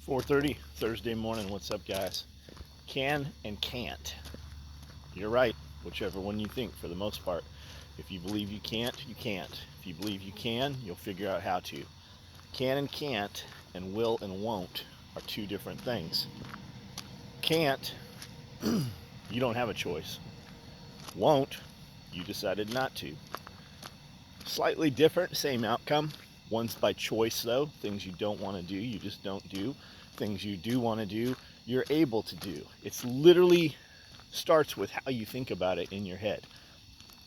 4:30 Thursday morning. What's up, guys? Can and can't. You're right, whichever one you think for the most part. If you believe you can't, you can't. If you believe you can, you'll figure out how to. Can and can't and will and won't are two different things. Can't, you don't have a choice. Won't, you decided not to. Slightly different, same outcome. One's by choice, though. Things you don't want to do, you just don't do. Things you do want to do, you're able to do. It's literally starts with how you think about it in your head.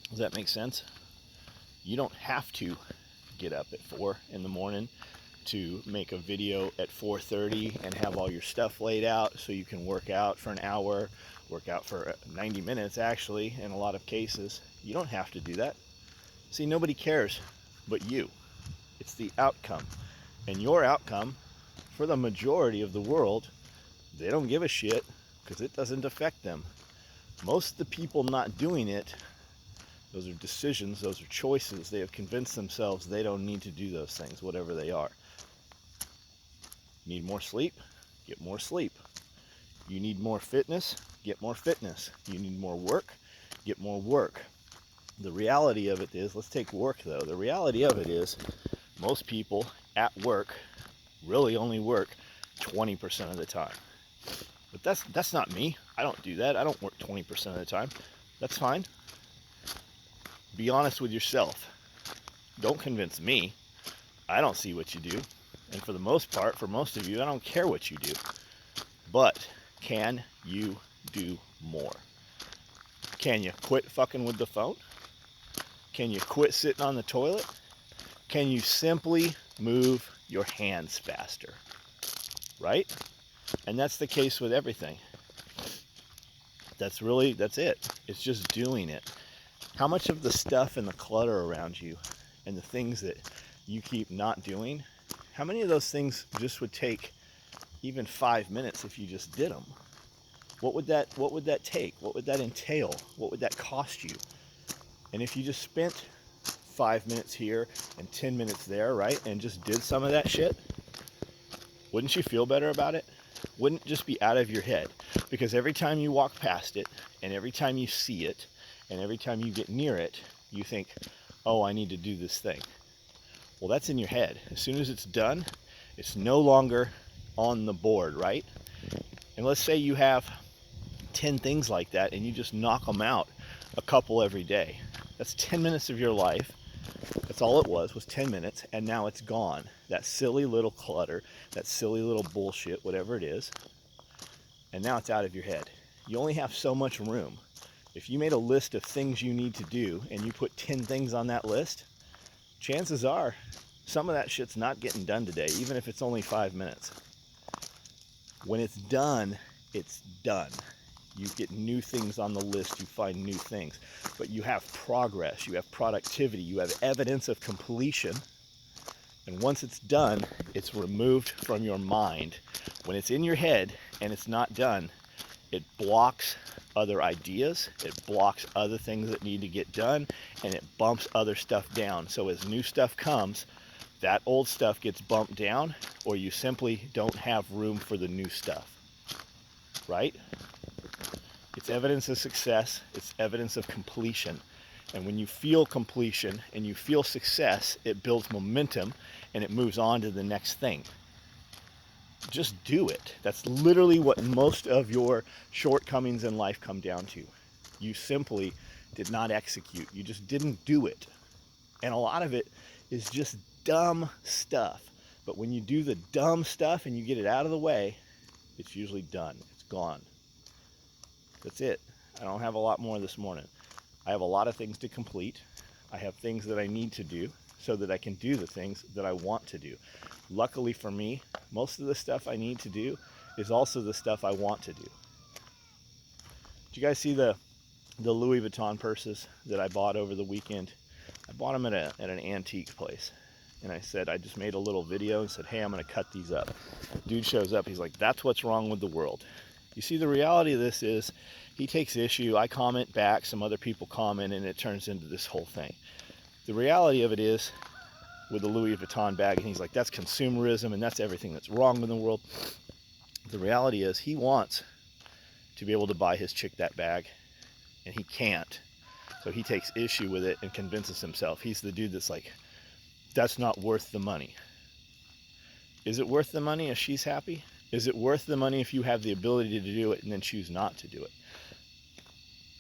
Does that make sense? You don't have to get up at 4 in the morning to make a video at 4:30 and have all your stuff laid out so you can work out for an hour, work out for 90 minutes actually in a lot of cases. You don't have to do that. See, nobody cares but you. It's the outcome. And your outcome, for the majority of the world, they don't give a shit because it doesn't affect them. Most of the people not doing it, those are decisions, those are choices. They have convinced themselves they don't need to do those things, whatever they are. Need more sleep? Get more sleep. You need more fitness? Get more fitness. You need more work? Get more work. The reality of it is, let's take work though. The reality of it is, most people at work really only work 20% of the time. But that's not me. I don't do that. I don't work 20% of the time. That's fine. Be honest with yourself. Don't convince me. I don't see what you do. And for the most part, for most of you, I don't care what you do. But can you do more? Can you quit fucking with the phone? Can you quit sitting on the toilet? Can you simply move your hands faster? Right? And that's the case with everything. That's it. It's just doing it. How much of the stuff and the clutter around you and the things that you keep not doing, how many of those things just would take even 5 minutes if you just did them? What would that take? What would that entail? What would that cost you? And if you just spent 5 minutes here and 10 minutes there, right, and just did some of that shit, wouldn't you feel better about it? Wouldn't it just be out of your head? Because every time you walk past it, and every time you see it, and every time you get near it, you think, oh, I need to do this thing. Well, that's in your head. As soon as it's done, it's no longer on the board, right? And let's say you have 10 things like that, and you just knock them out a couple every day. That's 10 minutes of your life. That's all it was 10 minutes, and now it's gone. That silly little clutter, that silly little bullshit, whatever it is, and now it's out of your head. You only have so much room. If you made a list of things you need to do and you put 10 things on that list, chances are some of that shit's not getting done today, even if it's only 5 minutes. When it's done, it's done. You get new things on the list, you find new things, but you have progress, you have productivity, you have evidence of completion. And once it's done, it's removed from your mind. When it's in your head and it's not done, it blocks other ideas, it blocks other things that need to get done, and it bumps other stuff down. So as new stuff comes, that old stuff gets bumped down, or you simply don't have room for the new stuff, right? It's evidence of success, it's evidence of completion. And when you feel completion and you feel success, it builds momentum and it moves on to the next thing. Just do it. That's literally what most of your shortcomings in life come down to. You simply did not execute. You just didn't do it. And a lot of it is just dumb stuff. But when you do the dumb stuff and you get it out of the way, it's usually done. It's gone. That's it. I don't have a lot more this morning. I have a lot of things to complete. I have things that I need to do so that I can do the things that I want to do. Luckily for me, most of the stuff I need to do is also the stuff I want to do. Did you guys see the Louis Vuitton purses that I bought over the weekend? I bought them at an antique place. And I said, I just made a little video and said, hey, I'm going to cut these up. Dude shows up. He's like, that's what's wrong with the world. You see, the reality of this is he takes issue. I comment back. Some other people comment, and it turns into this whole thing. The reality of it is, with the Louis Vuitton bag, and he's like, that's consumerism, and that's everything that's wrong in the world. The reality is he wants to be able to buy his chick that bag, and he can't. So he takes issue with it and convinces himself. He's the dude that's like, that's not worth the money. Is it worth the money if she's happy? Is it worth the money if you have the ability to do it and then choose not to do it?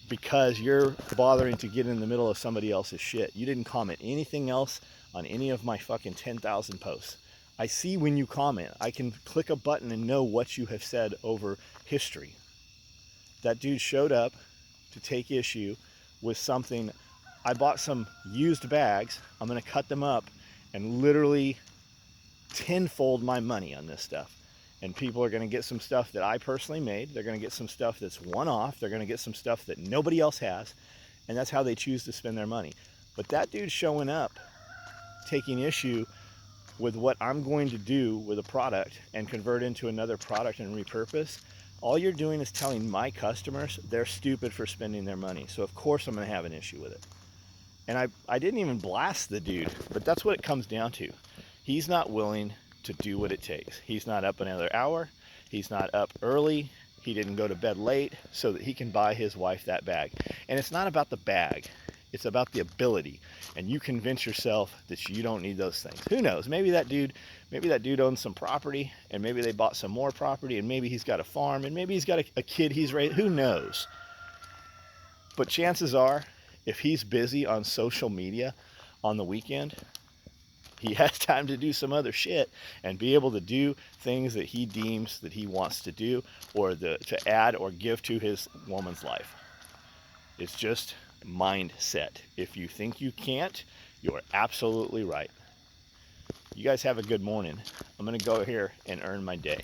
Because you're bothering to get in the middle of somebody else's shit. You didn't comment anything else on any of my fucking 10,000 posts. I see when you comment. I can click a button and know what you have said over history. That dude showed up to take issue with something. I bought some used bags. I'm going to cut them up and literally tenfold my money on this stuff. And people are going to get some stuff that I personally made. They're going to get some stuff that's one-off. They're going to get some stuff that nobody else has. And that's how they choose to spend their money. But that dude showing up, taking issue with what I'm going to do with a product and convert into another product and repurpose, all you're doing is telling my customers they're stupid for spending their money. So of course I'm going to have an issue with it. And I didn't even blast the dude, but that's what it comes down to. He's not willing to do what it takes. He's not up another hour. He's not up early. He didn't go to bed late so that he can buy his wife that bag. And it's not about the bag. It's about the ability. And you convince yourself that you don't need those things. Who knows? Maybe that dude owns some property, and maybe they bought some more property, and maybe he's got a farm, and maybe he's got a kid he's raised. Who knows? But chances are, if he's busy on social media on the weekend, he has time to do some other shit and be able to do things that he deems that he wants to do, or to add or give to his woman's life. It's just mindset. If you think you can't, you're absolutely right. You guys have a good morning. I'm going to go here and earn my day.